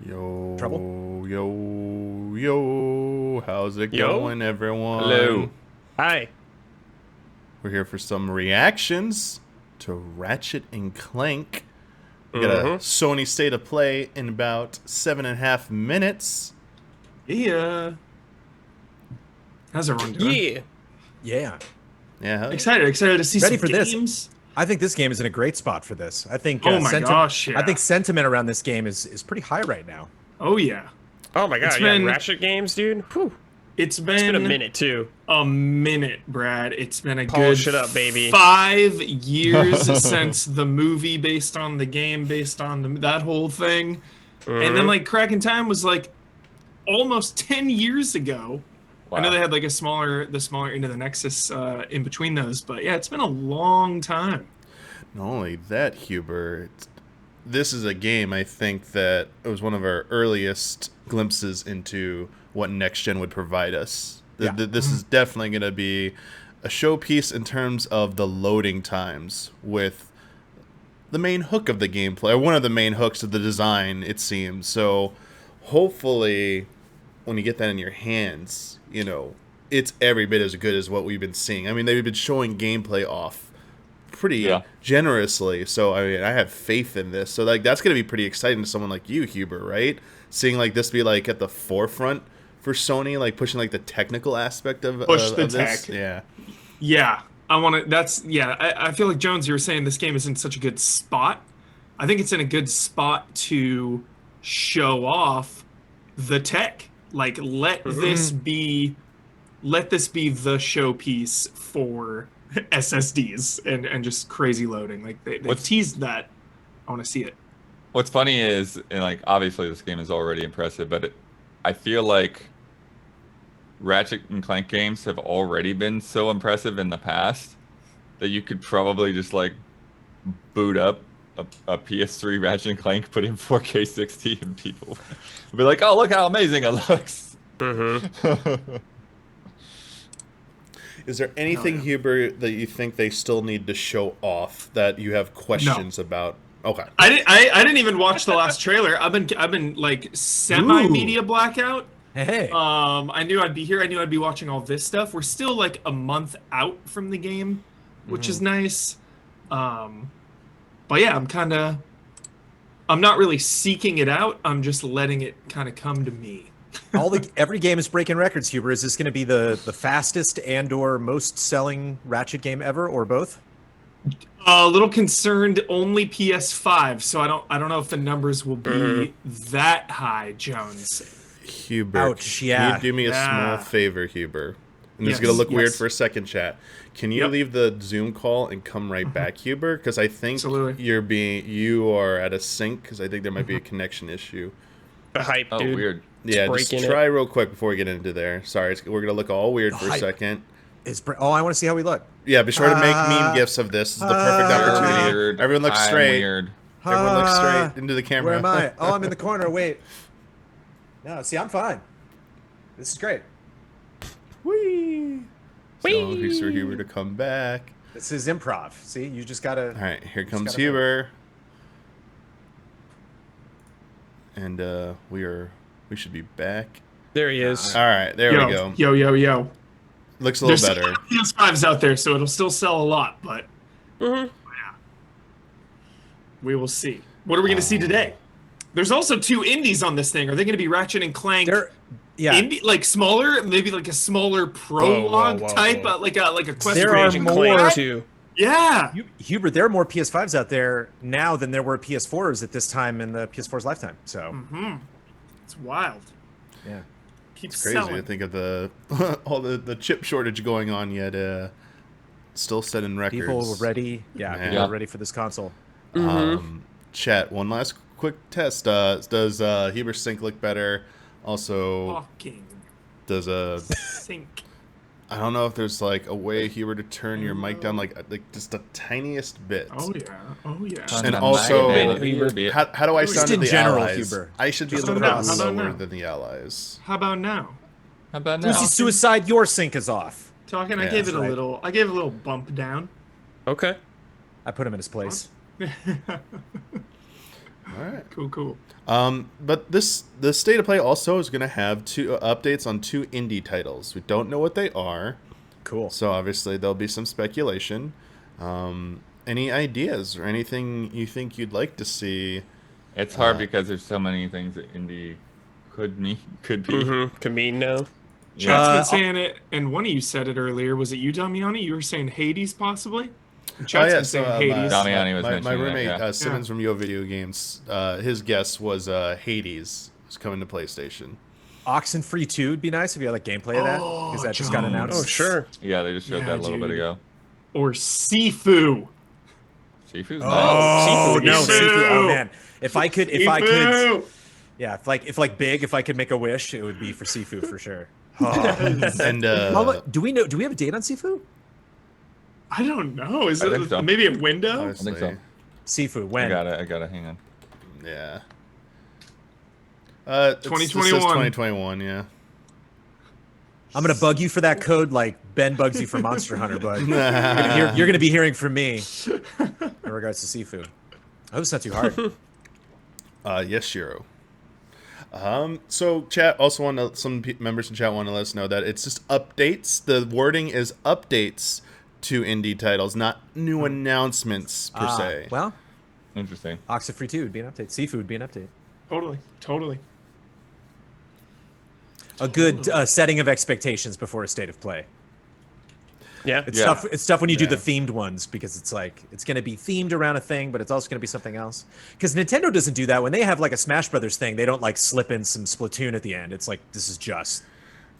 Trouble? Yo, how's it going, everyone? Hello. Hi. We're here for some reactions to Ratchet and Clank. We got a Sony State of Play in about 7.5 minutes. Yeah. How's everyone doing? Yeah. Yeah. Excited to see Ready some for games. this. I think this game is in a great spot for this. I think Oh my gosh, yeah. I think sentiment around this game is pretty high right now. Oh yeah. Oh my god, Ratchet games, dude. Whew. It's been a minute too. A minute, Brad. It's been a Polish good it up, baby. 5 years since the movie based on the game, based on that whole thing. And then like Crack in Time was like almost 10 years ago. Wow. I know they had like the smaller Into the Nexus in between those, but yeah, it's been a long time. Not only that, Huber, this is a game I think that it was one of our earliest glimpses into what next gen would provide us. Yeah. This is definitely going to be a showpiece in terms of the loading times with the main hook of the gameplay, or one of the main hooks of the design, it seems. So hopefully when you get that in your hands, you know, it's every bit as good as what we've been seeing. I mean, they've been showing gameplay off pretty generously, so I mean, I have faith in this. So like, that's gonna be pretty exciting to someone like you, Huber, right? Seeing like this be like at the forefront for Sony, like pushing like the technical aspect of the this. tech. Yeah. I feel like, Jones, you were saying this game is in such a good spot. I think it's in a good spot to show off the tech. Like, let this be the showpiece for SSDs and just crazy loading. Like they teased that. I want to see it. What's funny is, and like, obviously this game is already impressive, but I feel like Ratchet and Clank games have already been so impressive in the past that you could probably just like boot up a PS3 Ratchet and Clank, put in 4K 60, and people would be like, "Oh, look how amazing it looks." Is there anything, Huber, that you think they still need to show off that you have questions about? Okay. I didn't even watch the last trailer. I've been like semi-media blackout. Hey. I knew I'd be here. I knew I'd be watching all this stuff. We're still like a month out from the game, which is nice. But yeah, I'm not really seeking it out. I'm just letting it kind of come to me. Every game is breaking records, Huber. Is this going to be the fastest and/or most selling Ratchet game ever, or both? A little concerned, only PS5, so I don't know if the numbers will be that high, Jones. Huber, ouch, can you do me a small favor, Huber? And this is going to look weird for a second, chat. Can you leave the Zoom call and come right back, Huber? Because I think you are at a sync, because I think there might be a connection issue. The hype, dude. Oh, weird. Yeah, just try real quick before we get into there. Sorry, we're going to look all weird for a second. I want to see how we look. Yeah, be sure to make meme gifs of this. This is the perfect opportunity. Weird. Everyone look straight. Weird. Everyone look straight into the camera. Where am I? Oh, I'm in the corner. Wait. No, see, I'm fine. This is great. Whee! So he's for Huber to come back. This is improv. See, you just gotta. All right, here comes Huber. And we should be back. There he is. All right, there we go. Yo. Looks a little better. There's PS5s out there, so it'll still sell a lot, but yeah, we will see. What are we going to see today? There's also 2 indies on this thing. Are they going to be Ratchet and Clank? Indie, like smaller, maybe like a smaller prologue type, like a quest. There are more too. Yeah, Hubert, there are more PS5s out there now than there were PS4s at this time in the PS4's lifetime. So it's wild. Yeah. It's crazy to think of the all the chip shortage going on, yet still setting records. People were ready. People were ready for this console. Chat, one last quick test. Does Huber sync look better? Also, does sync? I don't know if there's like a way, Huber, to turn your mic down like just the tiniest bit. Oh yeah. And also, how do I sound to the allies? Huber. I should be a little bit lower than the allies. How about now? Lucy Suicide, your sync is off. I gave it a little bump down. Okay. I put him in his place. All right. Cool. But the state of play also is going to have 2 updates on 2 indie titles. We don't know what they are. Cool. So obviously there'll be some speculation. Any ideas or anything you think you'd like to see? It's hard because there's so many things that indie could be. Can mean no. Chat's been saying it, and one of you said it earlier. Was it you, Damiani? You were saying Hades, possibly? Chat's been saying Hades. Damiani was my mentioning roommate, that, yeah. Simmons from Yo Video Games, his guess was Hades was coming to PlayStation. Oxenfree 2 would be nice if you had like gameplay of that, because that just got Jones. announced. Oh, sure. Yeah, they just showed that a little bit dude. ago. Or Sifu. Sifu's Oh Sifu. no, Sifu. Sifu. Oh man, if I could, Sifu. yeah, if I could make a wish, it would be for Sifu for sure. And Do we have a date on Sifu? I don't know. Is I think it so. maybe a window? honestly, I think Sifu, I when? got it. Hang on. yeah. 2021. 2021, yeah. I'm gonna bug you for that code like Ben bugs you for Monster Hunter, but you're gonna be hearing from me in regards to Sifu. I hope it's not too hard. Yes, Shiro. So chat also some members in chat want to let us know that it's just updates. The wording is updates to indie titles, not new announcements per se. Well, Interesting. Oxenfree 2 would be an update. Sifu would be an update. Totally. A good setting of expectations before a state of play. Yeah. It's Yeah. tough. It's tough when you do Yeah. the themed ones because it's like it's going to be themed around a thing, but it's also going to be something else. Because Nintendo doesn't do that when they have like a Smash Brothers thing. They don't like slip in some Splatoon at the end. It's like this is just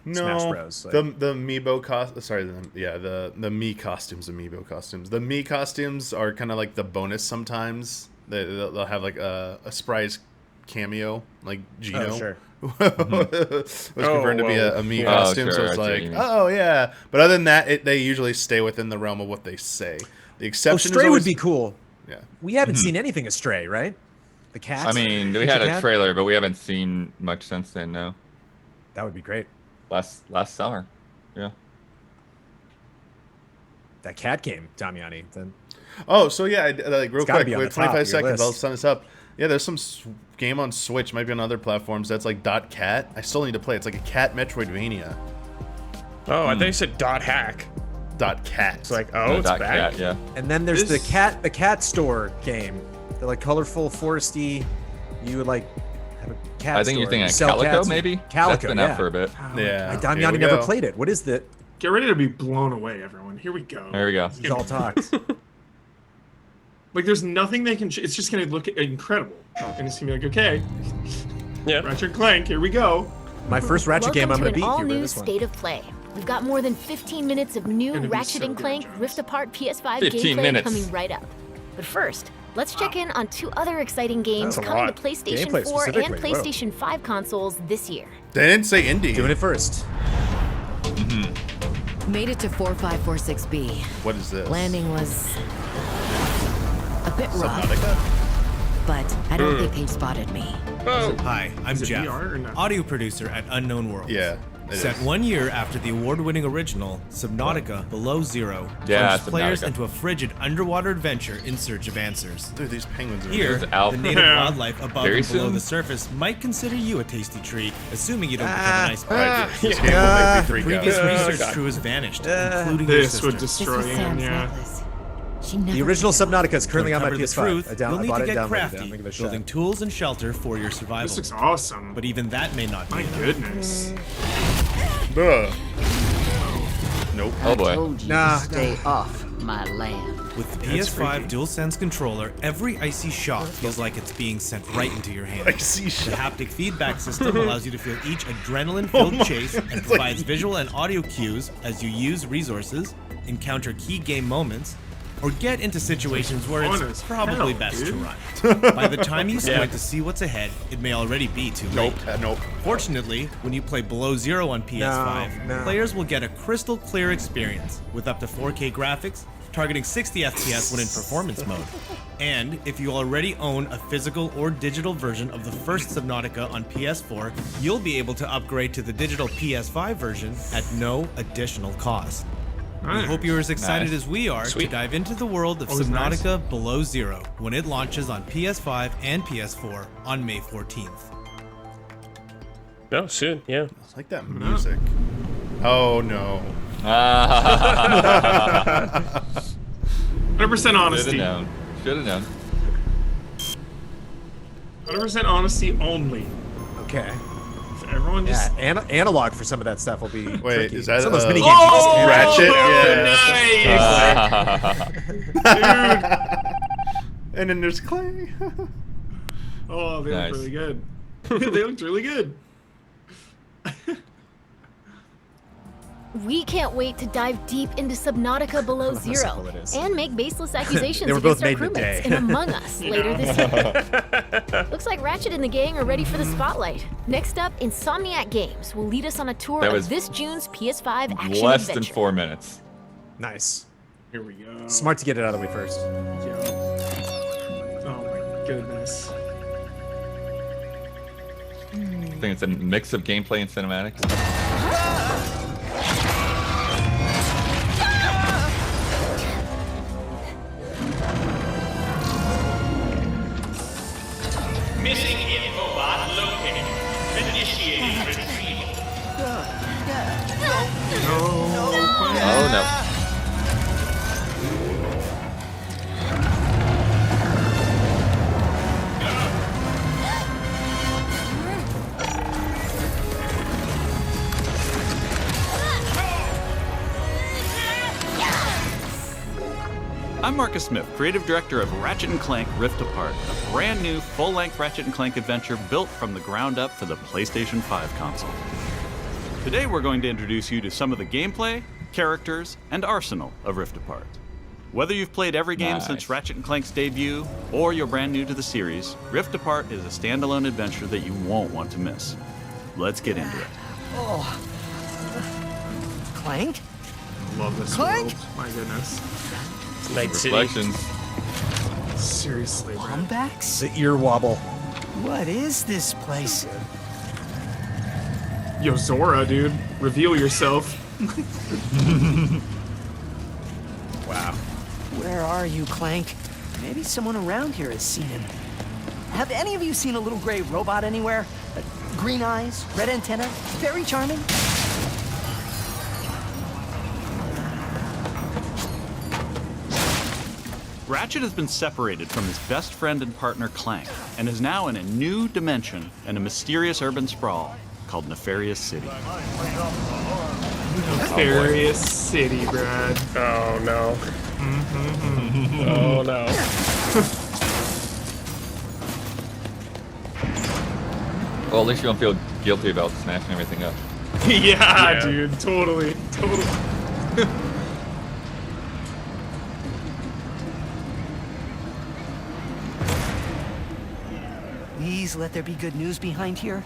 Smash No, Bros. Like, the Amiibo the Mii costumes, Amiibo costumes. The Mii costumes are kind of like the bonus sometimes. They'll have like a surprise cameo, like Gino. oh sure. was confirmed to be a Mii costume, so sure, it's I see what like, you mean. oh yeah. But other than that, they usually stay within the realm of what they say. The Oh, exception Stray is always, would be cool. Yeah. We haven't seen anything of Stray, right? The cat. I mean, we had a trailer, but we haven't seen much since then. No, That would be great. last summer. Yeah. That cat game, Damiani. Then Oh, so yeah, like real It's gotta quick, be on with the top of 25 your seconds, I'll list. send this up. Yeah, there's some game on Switch, might be on other platforms. That's like .cat. I still need to play. It's like a cat Metroidvania. Oh, I thought you said dot hack. .cat. It's like, oh, it's Dot back. Cat, yeah. and then there's This- the cat store game. The like colorful foresty. You would like have a cat. I think store. you're thinking You of sell Calico, cats. maybe. Calico, That's been yeah. out for a bit. Yeah. I here we Damiani never go. played it. What is the? Get ready to be blown away, everyone. Here we go. There we go. It's all talks. Like, there's nothing they can. It's just gonna look incredible, and it's gonna be like, okay, Yeah. Ratchet Clank. Here we go. My first Ratchet game, I'm Welcome gonna to beat an you with all-new this one. State of Play. We've got more than 15 minutes of new Gonna be Ratchet so and good, Clank Jones. Rift Apart PS5 15 gameplay minutes. coming right up. But first, let's check in on 2 other exciting games That's a coming lot. to PlayStation Gameplay 4 and specifically, whoa. PlayStation 5 consoles this year. They didn't say indie. Doing it first. Made it to 4546B. What is this? Landing was a bit rough, Subnautica? but I don't think they spotted me. Oh, Hi, I'm Is it Jeff, VR or not? audio producer at Unknown Worlds. Yeah. it Set is. 1 year after the award-winning original, Subnautica Below Zero Yeah, plunged players Subnautica. into a frigid underwater adventure in search of answers. Dude, these penguins are Here, It's out the native Yeah. wildlife above Very and below soon. the surface might consider you a tasty treat, assuming you don't become an iceberg. Right, this game will make me freak Previous out. research God. crew has vanished, including your This sister. would This destroy was him. Sam's Yeah. necklace. She never The original picked it up. Subnautica is currently To on my uncover the PS5. truth, I you'll bought need to it, get downloaded it. crafty, I'm gonna give it a shot. building tools and shelter for your survival. This looks awesome. But even that may not be My enough. goodness. Ugh. Nope. Oh boy. Told you Nah, to stay off my land. With the That's PS5 freaky. DualSense controller, every icy shot feels like it's being sent right into your hand. I see The shit. haptic feedback system allows you to feel each adrenaline-filled chase and provides visual and audio cues as you use resources, encounter key game moments, or get into situations where Fun it's as probably hell, best dude. to run. By the time you squint to see what's ahead, it may already be too late. Nope. Nope. Fortunately, when you play Below Zero on PS5, No. players will get a crystal clear experience with up to 4K graphics, targeting 60 FPS when in performance mode. And if you already own a physical or digital version of the first Subnautica on PS4, you'll be able to upgrade to the digital PS5 version at no additional cost. We hope you're as excited Nice. as we are Sweet. to dive into the world of Always Subnautica Below Zero when it launches on PS5 and PS4 on May 14th. No, soon. Yeah. I like that music. Oh no. 100% Should honesty. have known. Should have known. 100% honesty only. Okay. So everyone just. Yeah, analog for some of that stuff will be. Wait, tricky. is that some of those a- mini games? you just can't- Ratchet? Nice. And then there's Clay. Oh, they Nice. look really good. They looked really good. We can't wait to dive deep into Subnautica Below How Zero simple it is. and make baseless accusations They were both against our made in a crewmates day. in Among Us later this year. Looks like Ratchet and the gang are ready for the spotlight. Next up, Insomniac Games will lead us on a tour That of was this June's PS5 action Less than adventure. 4 minutes. Nice. Here we go. Smart to get it out of the way first. Yo. Oh my goodness. I think it's a mix of gameplay and cinematics. Missing infobot located. Initiating retrieval. Oh no. I'm Marcus Smith, creative director of Ratchet Clank Rift Apart, a brand new full-length Ratchet Clank adventure built from the ground up for the PlayStation 5 console. Today we're going to introduce you to some of the gameplay, characters, and arsenal of Rift Apart. Whether you've played every game Nice. since Ratchet Clank's debut, or you're brand new to the series, Rift Apart is a standalone adventure that you won't want to miss. Let's get into it. Clank? Love this Clank? world. My goodness. Night City. Reflections. Seriously, bro. Wombats? The ear wobble. What is this place? Yo, Zora, dude. Reveal yourself. Wow. Where are you, Clank? Maybe someone around here has seen him. Have any of you seen a little gray robot anywhere? Green eyes, red antenna, very charming. Ratchet has been separated from his best friend and partner Clank, and is now in a new dimension in a mysterious urban sprawl called Nefarious City. Nefarious City, Brad. Oh no. Oh no. Well, at least you don't feel guilty about smashing everything up. Yeah, Yeah. dude. Totally. Totally. Please let there be good news behind here.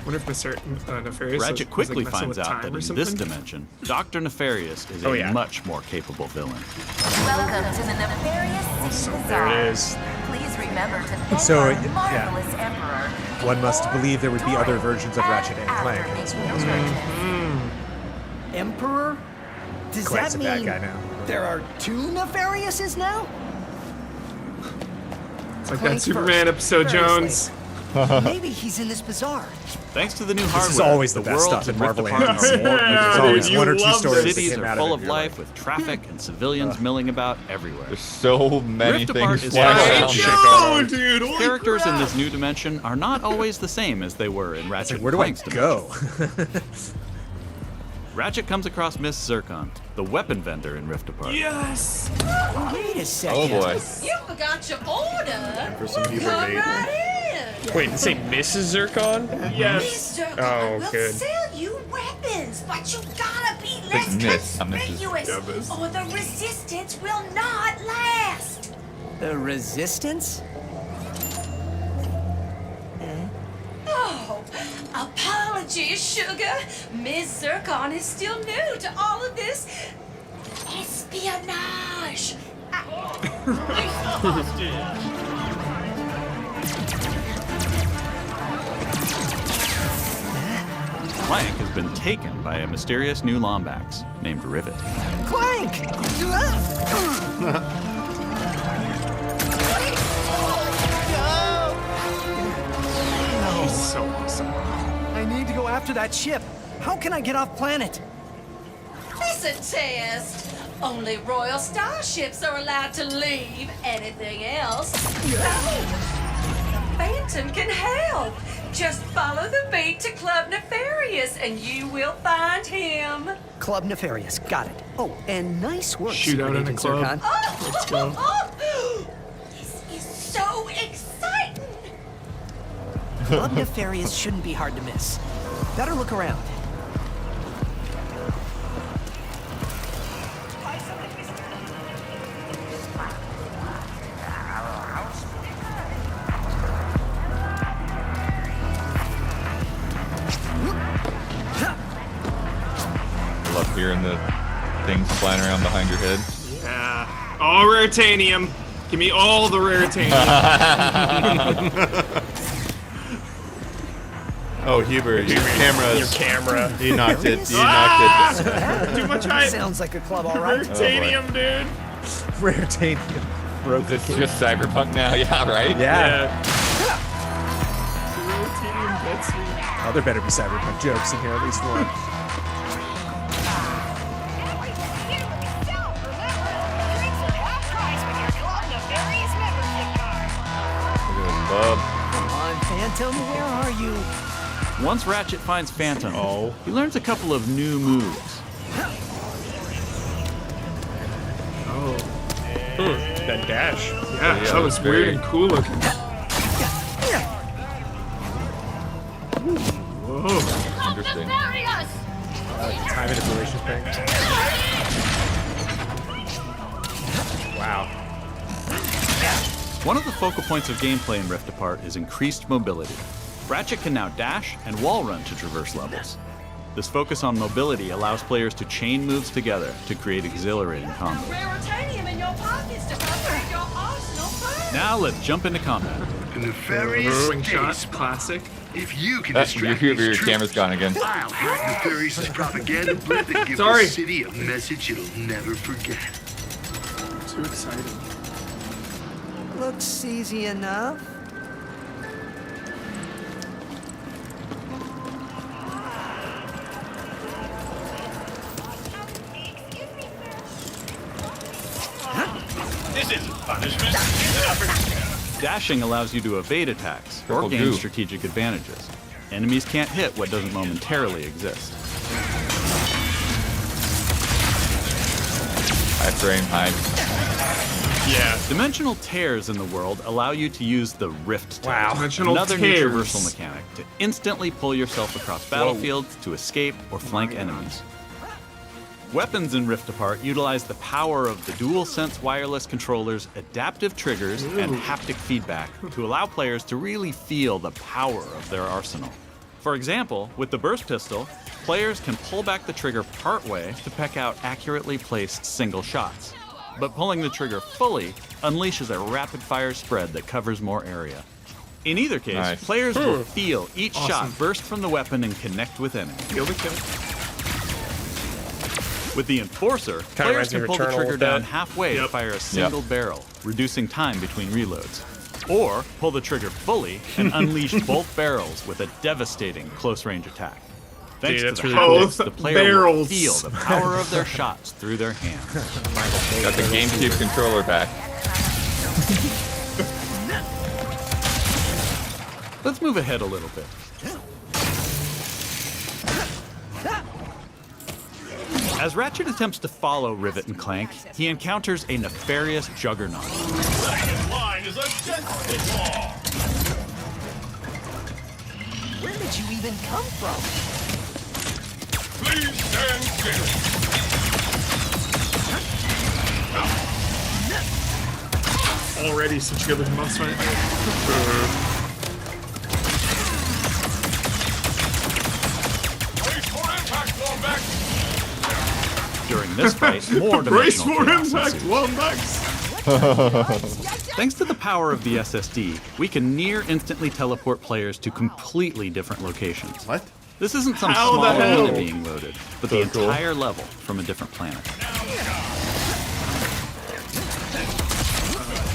Wonder if Mr. Nefarious Ratchet was, quickly like, messing finds with out time that or in something? this dimension, Dr. Nefarious is Oh, a yeah. much more capable villain. Welcome to the Nefarious City There Bazaar. it is. Please remember to thank So, our yeah. marvelous Emperor. One must believe there would be other versions of Ratchet and Clank. After making his purchase. Emperor? Does Clank's that a bad mean guy now. there are two Nefariouses now? It's like Clank that Superman first. episode, Very Jones. Maybe he's in this bazaar. Thanks to the new This hardware, is always the best worlds stuff in of Rift Marvel Apart animes. are more Yeah, There's beautiful always dude, one or you two love stories that Cities came are out full of of it. You're life like, with traffic and civilians milling about everywhere. There's so many Rift Apart things is flying fun. around. Yo, dude. Holy Characters in crap. this new dimension are not always the same as they were in It's Ratchet like, where do I and Clank's dimension. go? Ratchet comes across Miss Zircon, the weapon vendor in Rift Apart. Yes. Wait a second. Oh boy. You forgot your order. For some hibernate. Wait, say Mrs. Zircon? Yes. Zircon Oh, will good. sell you weapons, but you gotta be Big less miss. I missed conspicuous, or the resistance will not last. The Resistance? Oh, apologies, sugar. Miss Zircon is still new to all of this espionage. Clank has been taken by a mysterious new Lombax named Rivet. Clank! He's so awesome. I need to go after that ship. How can I get off planet? It's a test. Only royal starships are allowed to leave. Anything else? No. Phantom can help. Just follow the beat to Club Nefarious and you will find him. Club Nefarious, got it. Oh, and nice work, Shoot out Secret in a Agent club. Zircon. Oh, Let's go. This is so exciting. Club Nefarious shouldn't be hard to miss. Better look around. I love hearing the things flying around behind your head. Yeah. All raritanium. Give me all the raritanium. Oh, Huber, your camera. Your camera. You knocked it. You Ah! knocked it. Too much hype. Sounds like a club, all right. Raritanium, dude. Raritanium. Broke Is this just Cyberpunk now? Yeah, right? Yeah. Raritanium gets me. Oh, there better be Cyberpunk jokes in here, at least one. Bub. Come on, Phantom, where are you? Once Ratchet finds Phantom, he learns a couple of new moves. That dash. Yeah, that was very- weird and cool looking. Whoa. Interesting. Time manipulation thing. Wow. One of the focal points of gameplay in Rift Apart is increased mobility. Ratchet can now dash and wall run to traverse levels. This focus on mobility allows players to chain moves together to create exhilarating combos. Raritanium in your pockets to upgrade your arsenal first. Now let's jump into combat. The nefarious Throwing shot, space. classic. If you can Your distract these troops, camera's gone again. I'll hack Nefarious's propaganda blip and give Sorry. the city a message it'll never forget. Too excited. Looks easy enough. This isn't punishment. It's an opportunity. Dashing allows you to evade attacks or Purple gain goo. strategic advantages. Enemies can't hit what doesn't momentarily exist. High frame, high. Yeah. Dimensional tears in the world allow you to use the Rift Tear, Wow. Dimensional another new tears. traversal mechanic, to instantly pull yourself across battlefields to escape or flank enemies. Weapons in Rift Apart utilize the power of the DualSense wireless controller's adaptive triggers and haptic feedback to allow players to really feel the power of their arsenal. For example, with the burst pistol, players can pull back the trigger partway to peck out accurately placed single shots. But pulling the trigger fully unleashes a rapid-fire spread that covers more area. In either case, Nice. players will feel each Awesome. shot burst from the weapon and connect with enemies. Feel the kill. With the Enforcer, Kinda players reminds me can of pull the Returnal trigger with down that. halfway to Yep. fire a single barrel, reducing time between reloads. Or pull the trigger fully and unleash both barrels with a devastating close-range attack. Thanks Dude, that's to the really haptics, cool. the player Barrels. will feel the power of their shots through their hands. Got the GameCube controller back. Let's move ahead a little bit. As Ratchet attempts to follow Rivet and Clank, he encounters a nefarious juggernaut. Second line is against the law. Where did you even come from? Please stand clear. Already such good looking boss fight. Brace for impact, Wombat. During this fight, more Brace dimensional for chaos impact, ensues. Wombax. Thanks to the power of the SSD, we can near instantly teleport players to completely different locations. What? This isn't some How the small hell? arena being loaded, but the entire level from a different planet.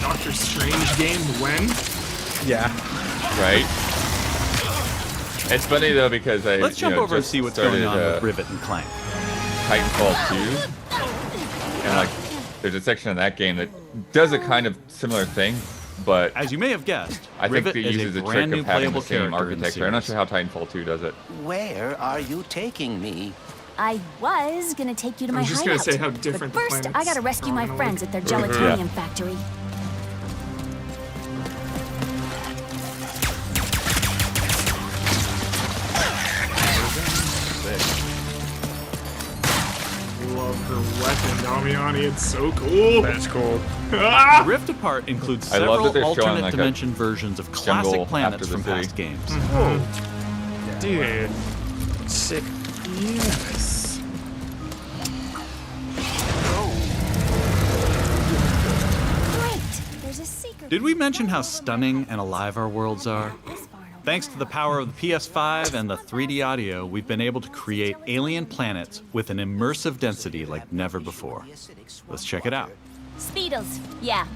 Doctor Strange game when? Yeah. Right. It's funny though because I Let's jump over and see what's going on with Rivet and Clank. Titanfall 2, and like there's a section of that game that does a kind of similar thing, but as you may have guessed, I think Rivet it is uses a a trick brand new of having the playable same character in the architecture. I'm not series. sure how Titanfall 2 does it. Where are you taking me? I was gonna take you to my I was just hideout. gonna say how different but the first, planets I gotta rescue my are. friends at their Mhm. gelatonium Yeah. factory. Love her weapon, Damiani. It's so cool. That's cool. Ah! Rift Apart includes I love several that they're showing, alternate like, a dimension versions of jungle classic planets after the from city. past games. Dude. Sick. Yes. Great! There's a secret. Did we mention how stunning and alive our worlds are? Thanks to the power of the PS5 and the 3D audio, we've been able to create alien planets with an immersive density like never before. Let's check it out. Speedles, yeah.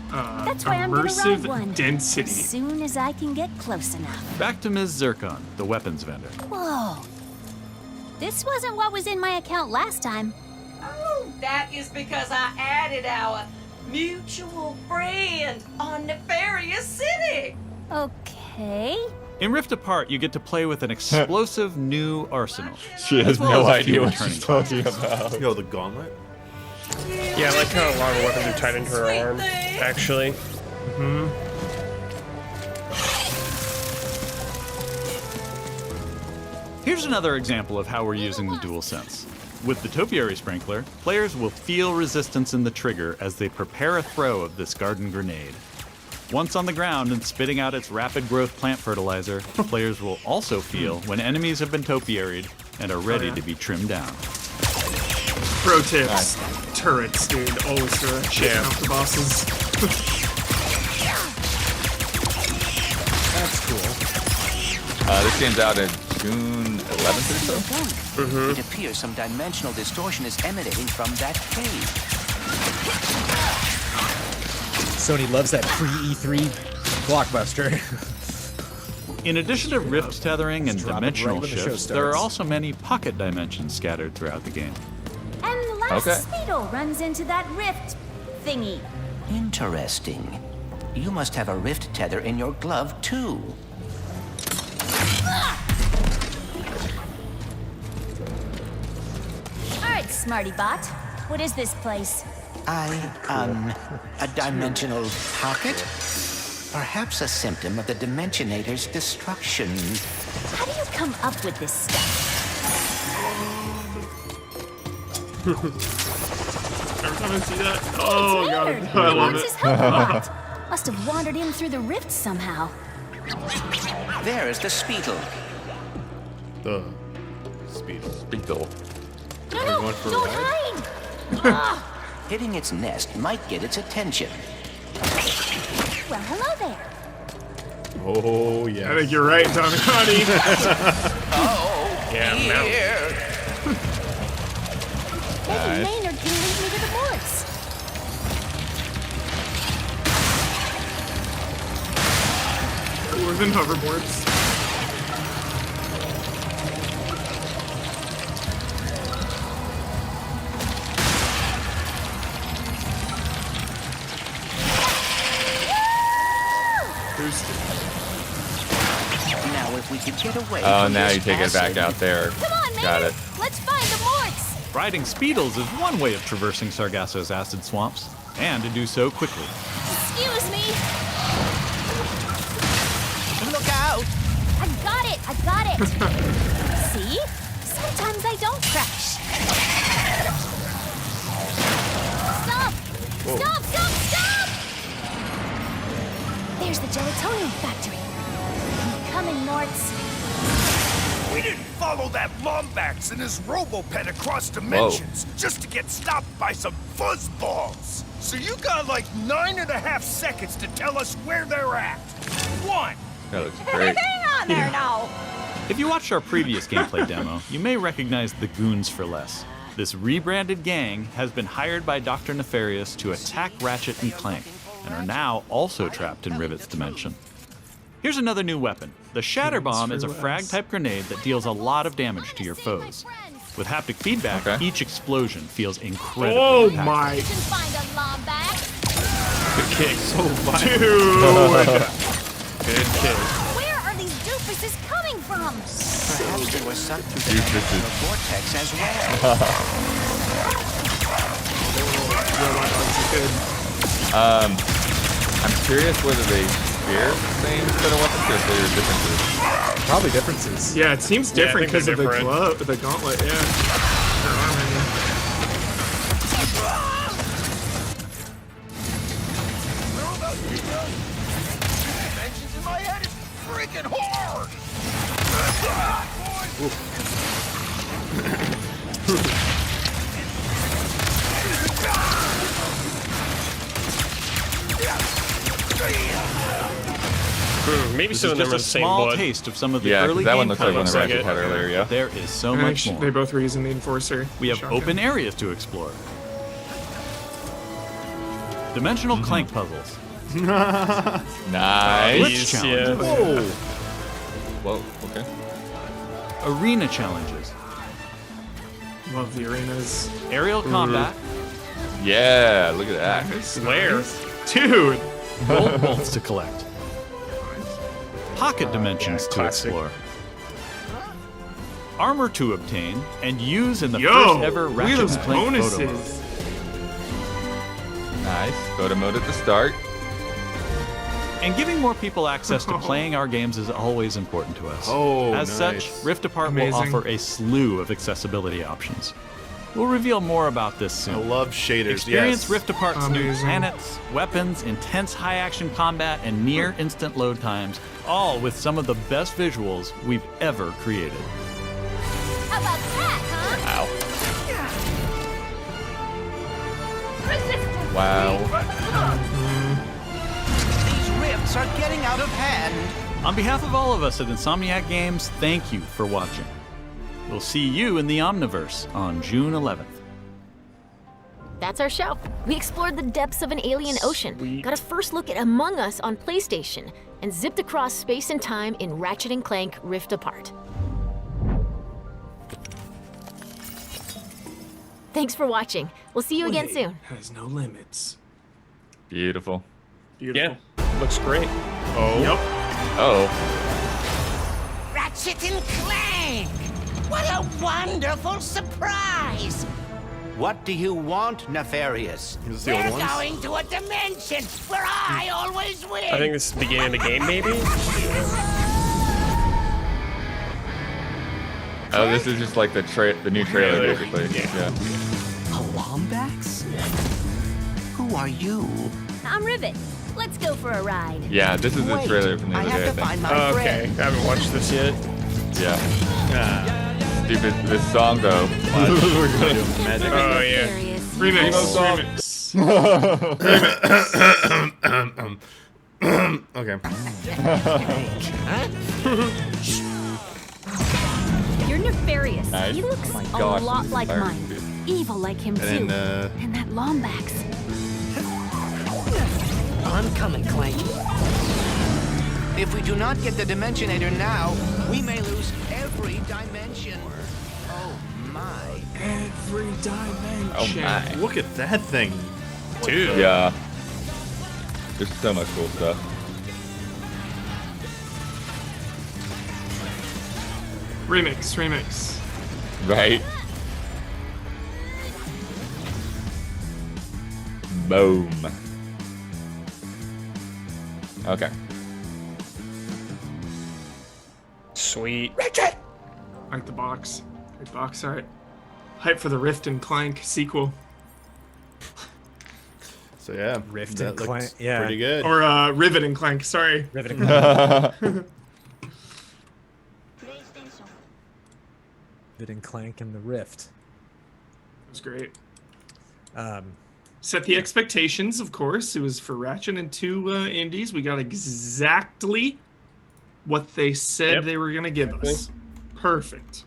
That's why I'm gonna ride immersive one. density. As soon as I can get close enough. Back to Ms. Zircon, the weapons vendor. Whoa. This wasn't what was in my account last time. Oh, that is because I added our mutual friend on Nefarious City. Okay. In Rift Apart, you get to play with an explosive new arsenal. She as has well no as a few idea what returning she's talking about. Yo, the gauntlet? Yeah, I like how a lot of weapons are tied into her arm, actually. Here's another example of how we're using the DualSense. With the Topiary Sprinkler, players will feel resistance in the trigger as they prepare a throw of this garden grenade. Once on the ground and spitting out its rapid growth plant fertilizer, players will also feel when enemies have been topiaried and are ready to be trimmed down. Pro tips. Turrets, dude. Always turrets. Yeah. Off the bosses. That's cool. This game's out in June 11th or so. It appears some dimensional distortion is emanating from that cave. Sony loves that pre-E3 blockbuster. In addition to rift tethering and Drop it dimensional right when the show shifts, there are starts. also many pocket dimensions scattered throughout the game. And the last Okay. Speedle runs into that rift thingy. Interesting. You must have a rift tether in your glove, too. All right, Smarty Bot. What is this place? A dimensional pocket? Perhaps a symptom of the Dimensionator's destruction. How do you come up with this stuff? Every time I see that, oh god, Weird. I love What's it. his helmet? Must have wandered in through the rift somehow. There is the Speedle. The Speedle. Beetle. No, going no, for a don't ride? hide! Hitting its nest might get its attention. Well, hello there. Oh, yeah. I think you're right, Damiani. Yeah, mount. Maybe Maynard can lead me to the boards. Cooler than hoverboards. Boosted. Now, if we could get away Oh, from now this you take it back acid- out there. Come on, Maynard. Got it. Let's find the boards. Riding Speedles is one way of traversing Sargasso's acid swamps, and to do so quickly. Excuse me. Look out! I got it. I got it. See? Sometimes I don't crash. Stop! Stop! Stop! Stop! There's the gelatonium factory. I'm coming, Morts. We didn't follow that Lombax and his Robopet across dimensions just to get stopped by some fuzzballs. So you got like 9.5 seconds to tell us where they're at. 1. That looks great. Hang on there now. If you watched our previous gameplay demo, you may recognize the Goons for Less. This rebranded gang has been hired by Dr. Nefarious to attack Ratchet and Clank, and are now also trapped in Rivet's dimension. Here's another new weapon. The Shatter Bomb is a frag-type grenade that deals a lot of damage to your foes. With haptic feedback, each explosion feels incredibly impactful. My. Good kick. So violent. Good kick. Where are these doofuses coming from? Perhaps they were sucked through the dimensional vortex as well. I'm curious whether they share the same set of weapons or if there are differences. Probably differences. Yeah, it seems Yeah, I different think they're because of the different. glove, the gauntlet. Yeah. Their armor. Dimensions in my head is freaking hard. Maybe This some is of them just are a the same small blood. taste of some of the Yeah, 'cause early that one game looks like one content. that Ratchet had earlier, yeah. There is so much They more. both were using the Enforcer. We have Shotgun. open areas to explore. Dimensional Clank puzzles. Nice. Glitch challenges. Yeah. Whoa, okay. Arena challenges. Love the arenas. Aerial combat. Yeah, look at that. Nice. Where? Dude. Gold bolts to collect. Pocket dimensions to classic. explore. Armor to obtain and use in the Yo, first ever look at Ratchet those and Clank photo mode. bonuses. Nice. Photo mode at the start. And giving more people access to playing our games is always important to us. Oh, As such, nice. Rift Apart Amazing. will offer a slew of accessibility options. We'll reveal more about this soon. I love shaders. Experience Yes. Rift Apart's new Amazing. planets, weapons, intense high-action combat, and near-instant load times, all with some of the best visuals we've ever created. How about that, huh? Ow. Wow. These rifts are getting out of hand. On behalf of all of us at Insomniac Games, thank you for watching. We'll see you in the Omniverse on June 11th. That's our show. We explored the depths of an alien ocean, got a first look at Among Us on PlayStation, and zipped across space and time in Ratchet & Clank Rift Apart. Thanks for watching. We'll see you again soon. Has no limits. Beautiful. Yeah, looks great. Oh. Yep. Oh. Ratchet and Clank! What a wonderful surprise! What do you want, Nefarious? Is this the old ones? Going to a dimension where I always win! I think this is the beginning of the game, maybe? Oh, this is just like the new trailer, basically. Yeah. Wombax? Who are you? I'm Rivet. Let's go for a ride. Yeah, this is the Wait, trailer from the I other have day, I to think. find my Oh, okay, friend. I haven't watched this yet. Yeah. Stupid. This song, though. Magic. Oh, yeah. Remix. Okay. You're nefarious. Nice. He looks Oh my a gosh, lot this is like fire, mine. dude. Evil like him And too. then, And that Lombax. I'm coming, Clank. If we do not get the Dimensionator now, we may lose every dimension. Oh my. Every dimension. Oh my. Look at that thing. Dude. Yeah. There's so much cool stuff. Remix. Right? Boom. Okay. Sweet. I like the box. Great box art. Hype for the Rift and Clank sequel. So yeah, Rift that and looks Clank, yeah. pretty good. Or Rivet and Clank, sorry. Rivet and Clank. Rivet and Clank and the Rift. It was great. Um, Set the expectations, of course. It was for Ratchet and 2 indies. We got exactly what they said Yep. they were going to give us. Perfect.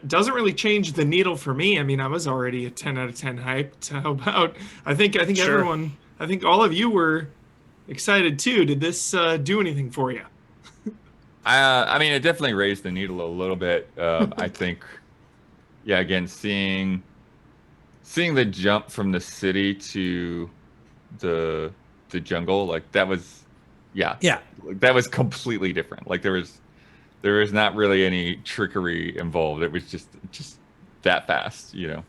Doesn't really change the needle for me. I mean, I was already a 10 out of 10 hyped. How about, I think Sure. everyone, I think all of you were excited too. Did this do anything for you? I mean, it definitely raised the needle a little bit. I think, yeah, again, seeing the jump from the city to the jungle, like that was, yeah, that was completely different. Like there was not really any trickery involved. It was just that fast, you know.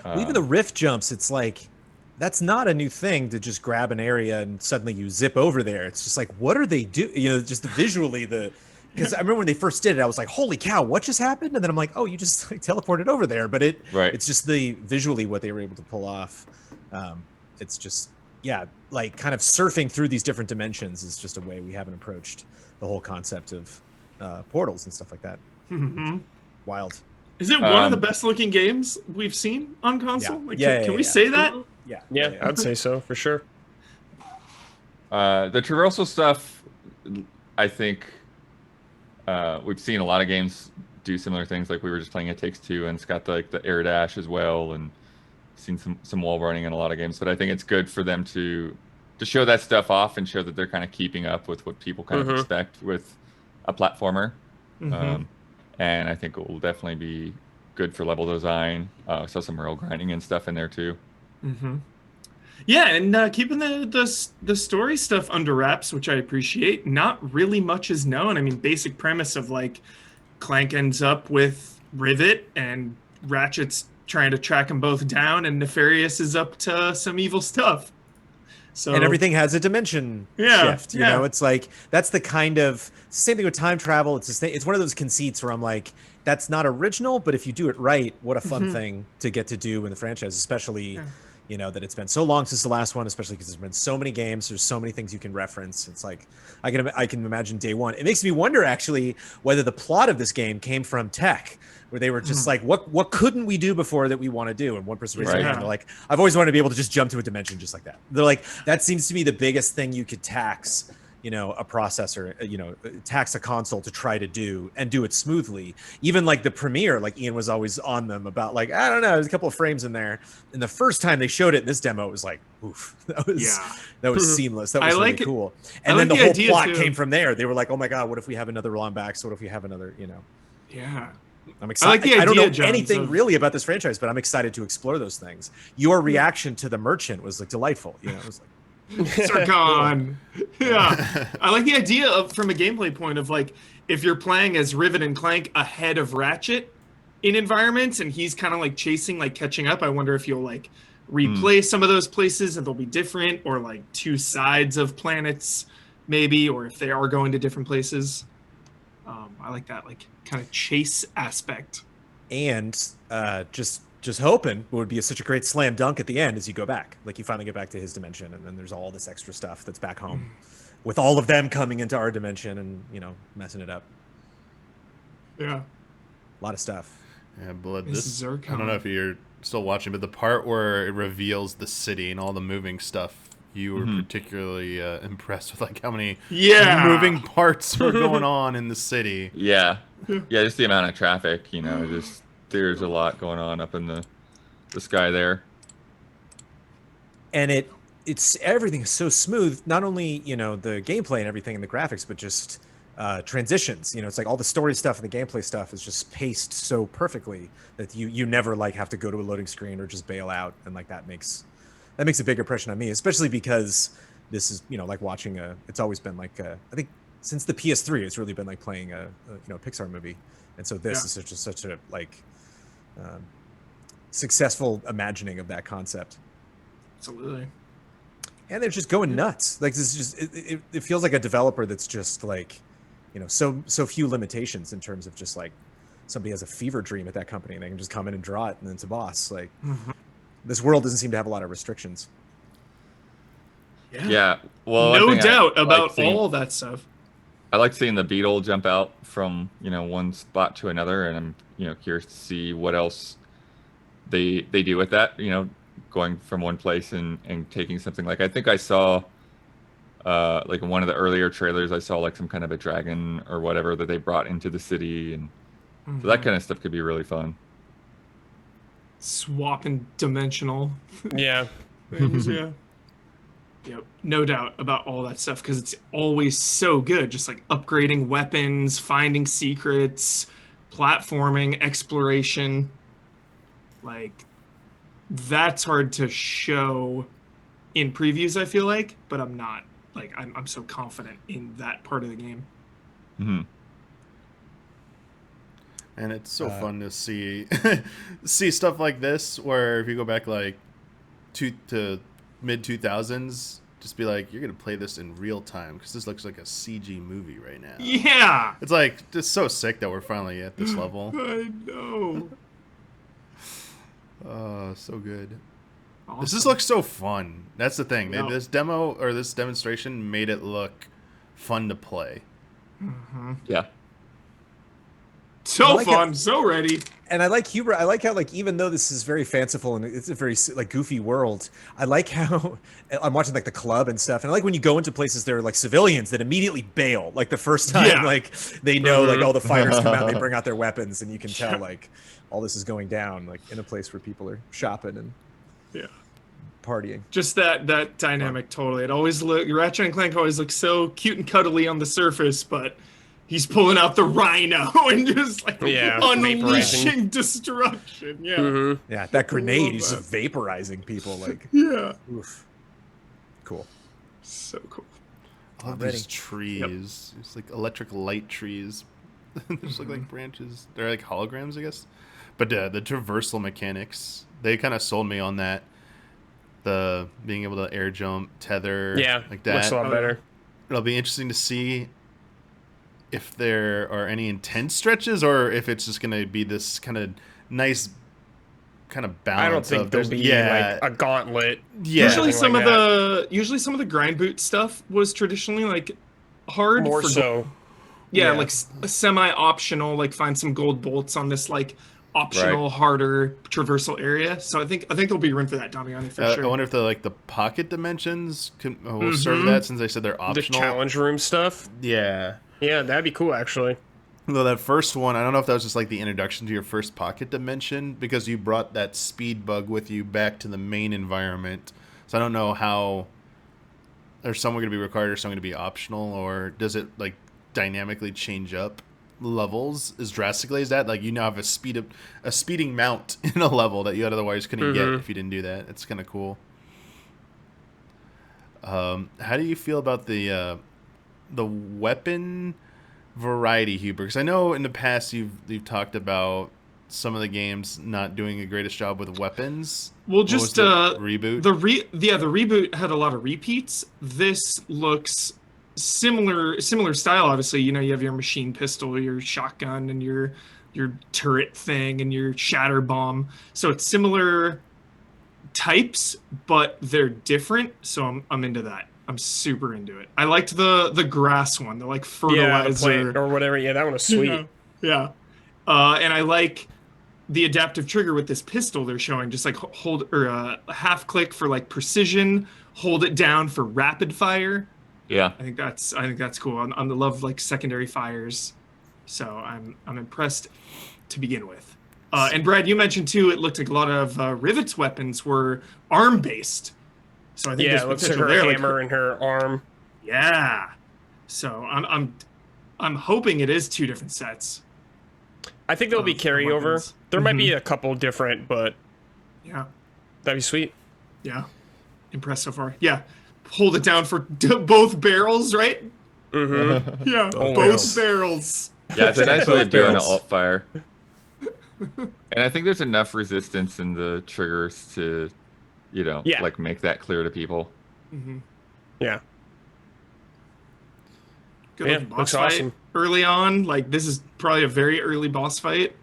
Well, even the rift jumps, it's like that's not a new thing to just grab an area and suddenly you zip over there. It's just like, what are they do? You know, just visually because I remember when they first did it, I was like, holy cow, what just happened? And then I'm like, oh, you just like, teleported over there. But it's just visually what they were able to pull off. It's just, yeah, like kind of surfing through these different dimensions is just a way we haven't approached the whole concept of portals and stuff like that. Mm-hmm. Wild. Is it one of the best looking games we've seen on console? Can we say that? Yeah, I'd say so for sure. The traversal stuff, I think we've seen a lot of games do similar things. Like we were just playing It Takes Two, and it's got the air dash as well, and seen some wall running in a lot of games. But I think it's good for them to show that stuff off and show that they're kind of keeping up with what people kind of expect with a platformer. And I think it will definitely be good for level design. Saw some rail grinding and stuff in there too. Yeah, and keeping the story stuff under wraps, which I appreciate. Not really much is known. I mean, basic premise of like Clank ends up with Rivet and Ratchet's trying to track them both down, and Nefarious is up to some evil stuff. So, and everything has a dimension shift. You know, it's like that's the kind of same thing with time travel. It's one of those conceits where I'm like, that's not original, but if you do it right, what a fun thing to get to do in the franchise, especially you know that it's been so long since the last one, especially because there's been so many games. There's so many things you can reference. It's like I can imagine day one. It makes me wonder actually whether the plot of this game came from tech, where they were just like, what couldn't we do before that we want to do? And one person raised their hand. They're like, I've always wanted to be able to just jump to a dimension just like that. They're like, that seems to be the biggest thing you could tax, you know, a processor, you know, tax a console to try to do and do it smoothly. Even like the premiere, like Ian was always on them about like, I don't know, there's a couple of frames in there. And the first time they showed it in this demo, it was like, oof, that was seamless. That was really cool. And then the whole plot came from there. They were like, oh my God, what if we have another Lombax? What if we have another, you know? Yeah. I'm excited. I don't know anything really about this franchise, but I'm excited to explore those things. Your reaction to the merchant was like delightful. You know, it was like, Sargon. Yeah. I like the idea of, from a gameplay point of like, if you're playing as Rivet and Clank ahead of Ratchet in environments and he's kind of like chasing, like catching up, I wonder if you'll like replay some of those places and they'll be different, or like two sides of planets maybe, or if they are going to different places. I like that like kind of chase aspect. And just hoping it would be such a great slam dunk at the end as you go back. Like you finally get back to his dimension, and then there's all this extra stuff that's back home with all of them coming into our dimension and, you know, messing it up. Yeah. A lot of stuff. Yeah, Blood. This I don't know if you're still watching, but the part where it reveals the city and all the moving stuff, you were particularly impressed with like how many moving parts were going on in the city. Yeah, just the amount of traffic, you know, just there's a lot going on up in the sky there. And it's everything is so smooth, not only, you know, the gameplay and everything and the graphics, but just transitions. You know, it's like all the story stuff and the gameplay stuff is just paced so perfectly that you never like have to go to a loading screen or just bail out, and like that makes a big impression on me, especially because this is, you know, like watching it's always been like I think since the PS3 it's really been like playing a you know, Pixar movie, and so this is such a like successful imagining of that concept. Absolutely. And they're just going nuts. Like this is just it feels like a developer that's just like, you know, so few limitations in terms of just like somebody has a fever dream at that company and they can just come in and draw it and then it's a boss. Like this world doesn't seem to have a lot of restrictions. Yeah. Well, no doubt about all that stuff. I like seeing the beetle jump out from, you know, one spot to another, and I'm, you know, curious to see what else they do with that, you know, going from one place and taking something like, I think I saw Like in one of the earlier trailers, I saw like some kind of a dragon or whatever that they brought into the city, and so that kind of stuff could be really fun. Swapping dimensional Yeah. things, yeah. Yep, no doubt about all that stuff because it's always so good. Just like upgrading weapons, finding secrets, platforming, exploration. Like, that's hard to show in previews, I feel like, but I'm not. Like, I'm so confident in that part of the game. Mm-hmm. And it's so fun to see see stuff like this, where if you go back like to mid 2000s, just be like, you're gonna play this in real time because this looks like a CG movie right now. Yeah, it's like just so sick that we're finally at this level. I know. Oh, so good. Awesome. This just looks so fun. That's the thing. Yep. This demo or this demonstration made it look fun to play. Yeah. So fun, so ready. And I like Huber. I like how, like, even though this is very fanciful and it's a very like goofy world, I like how I'm watching like the club and stuff, and I like when you go into places there are like civilians that immediately bail. Like the first time, like they know like all the fighters come out, and they bring out their weapons, and you can tell like all this is going down like in a place where people are shopping and partying. Just that dynamic, totally. It always Ratchet and Clank always looks so cute and cuddly on the surface, but he's pulling out the rhino and just like unleashing destruction. Yeah. Yeah, that grenade, he's just vaporizing people. Like, oof. Cool. So cool. I love these trees. It's like electric light trees. They just look like branches. They're like holograms, I guess. But the traversal mechanics, they kind of sold me on that. The being able to air jump, tether, like that. Looks a lot better. It'll be interesting to see if there are any intense stretches or if it's just going to be this kind of nice kind of balance. I don't think there'll be like a gauntlet. Yeah. Usually some of the grind boot stuff was traditionally like hard. More so. Yeah, like semi-optional, like find some gold bolts on this like optional harder traversal area. So I think there'll be room for that, Damiani, for sure. I wonder if the pocket dimensions will serve that, since they said they're optional. The challenge room stuff. Yeah. Yeah, that'd be cool, actually. Though that first one, I don't know if that was just like the introduction to your first pocket dimension, because you brought that speed bug with you back to the main environment. So I don't know how there's some going to be required or some going to be optional, or does it like dynamically change up levels as drastically as that? Like you now have a speeding mount in a level that you otherwise couldn't get if you didn't do that. It's kind of cool. How do you feel about the weapon variety, Huber? Because I know in the past you've talked about some of the games not doing a greatest job with weapons. Well, just reboot. The reboot had a lot of repeats. This looks similar style. Obviously, you know, you have your machine pistol, your shotgun, and your turret thing, and your shatter bomb. So it's similar types, but they're different. So I'm into that. I'm super into it. I liked the grass one, the like fertilizer or whatever. Yeah, that one was sweet. Yeah. And I like the adaptive trigger with this pistol they're showing. Just like hold or half click for like precision, hold it down for rapid fire. Yeah. I think that's cool. On the love like secondary fires. So I'm impressed to begin with. And Brad, you mentioned too, it looked like a lot of Rivet's weapons were arm based. So I think it looks like her hammer and her arm. Yeah. So I'm hoping it is two different sets. I think there'll be carryover. Weapons. There might be a couple different, but yeah, that'd be sweet. Yeah. Impressed so far. Yeah. Hold it down for both barrels, right? Mm-hmm. Yeah, both barrels. Yeah, it's a nice way of doing an alt fire. And I think there's enough resistance in the triggers to, you know, like make that clear to people. Mm-hmm. Yeah. Good looking boss fight early on. Like this is probably a very early boss fight.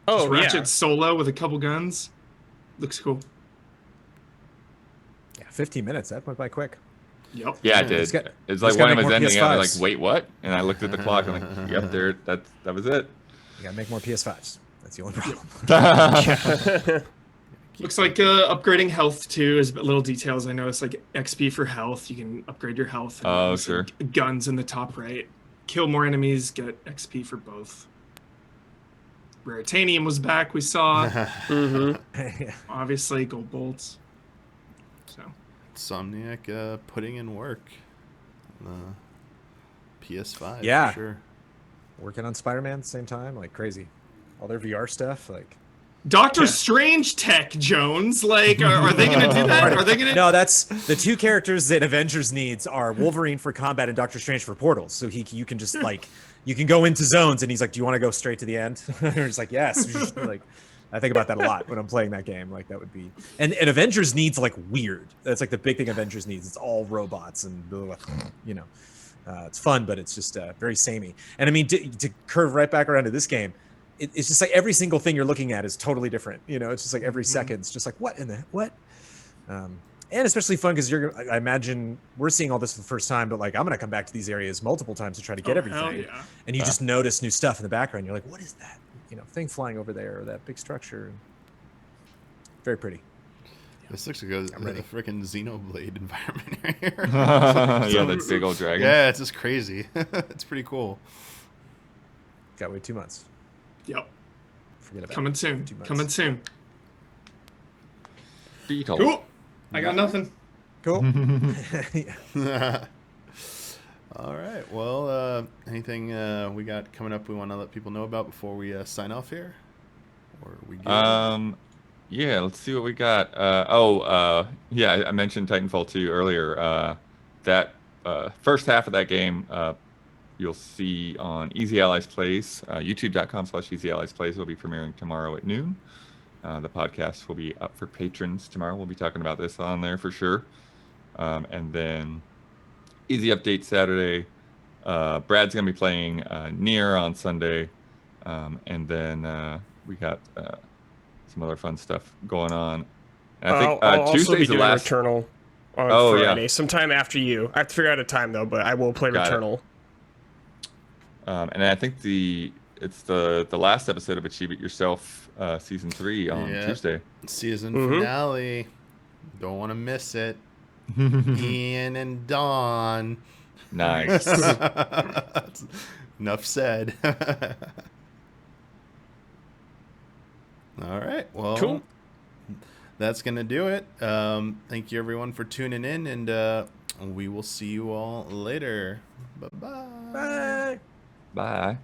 Oh, just Ratchet solo with a couple guns. Looks cool. Yeah, 15 minutes. That went by quick. Yep. Yeah, it did. It's like when I was ending, I was like, wait, what? And I looked at the clock and I'm like, yep, there. That was it. You gotta make more PS5s. That's the only problem. Looks like upgrading health too is little details. I noticed like XP for health. You can upgrade your health. And Oh, sure. Guns in the top right. Kill more enemies, get XP for both. Raritanium was back. We saw. Obviously, gold bolts. So. Insomniac putting in work. PS5. Yeah. For sure. Working on Spider-Man at the same time, like crazy. All their VR stuff, like. Doctor Strange tech, Jones. Like, are they going to do that? Are they going to? No, that's the two characters that Avengers needs are Wolverine for combat and Doctor Strange for portals. So you can just like, you can go into zones, and he's like, "Do you want to go straight to the end?" It's like, "Yes." Like, I think about that a lot when I'm playing that game. Like, that would be. And Avengers needs like weird. That's like the big thing Avengers needs. It's all robots and you know, it's fun, but it's just very samey. And I mean, to curve right back around to this game. It's just like every single thing you're looking at is totally different. You know, it's just like every second, it's just like, what in the what? And especially fun because I imagine we're seeing all this for the first time, but like I'm gonna come back to these areas multiple times to try to get everything. Yeah. And you just notice new stuff in the background. You're like, what is that? You know, thing flying over there, or that big structure. Very pretty. This looks like a freaking Xenoblade environment right here. Yeah, that big old dragon. Yeah, it's just crazy. It's pretty cool. Got to wait 2 months. Yep. Forget about Coming it. soon. 2 months. Coming soon. Beetle. Cool. I got nothing. Cool. All right. Well, anything we got coming up we want to let people know about before we sign off here? Or we get yeah, let's see what we got. Yeah, I mentioned Titanfall 2 earlier. That first half of that game you'll see on Easy Allies Plays, youtube.com/Easy Allies Plays will be premiering tomorrow at noon. The podcast will be up for patrons tomorrow. We'll be talking about this on there for sure. And then Easy Update Saturday. Brad's going to be playing Nier on Sunday. And then we got some other fun stuff going on. And I think I'll also Tuesday's be the doing last... Returnal on Friday. Sometime after you. I have to figure out a time, though, but I will play Returnal. And I think it's the last episode of Achieve It Yourself season 3 on Tuesday. Season finale. Don't want to miss it. Ian and Dawn. Nice. Enough said. All right. Well, cool. That's gonna do it. Thank you everyone for tuning in, and we will see you all later. Bye-bye. Bye. Bye.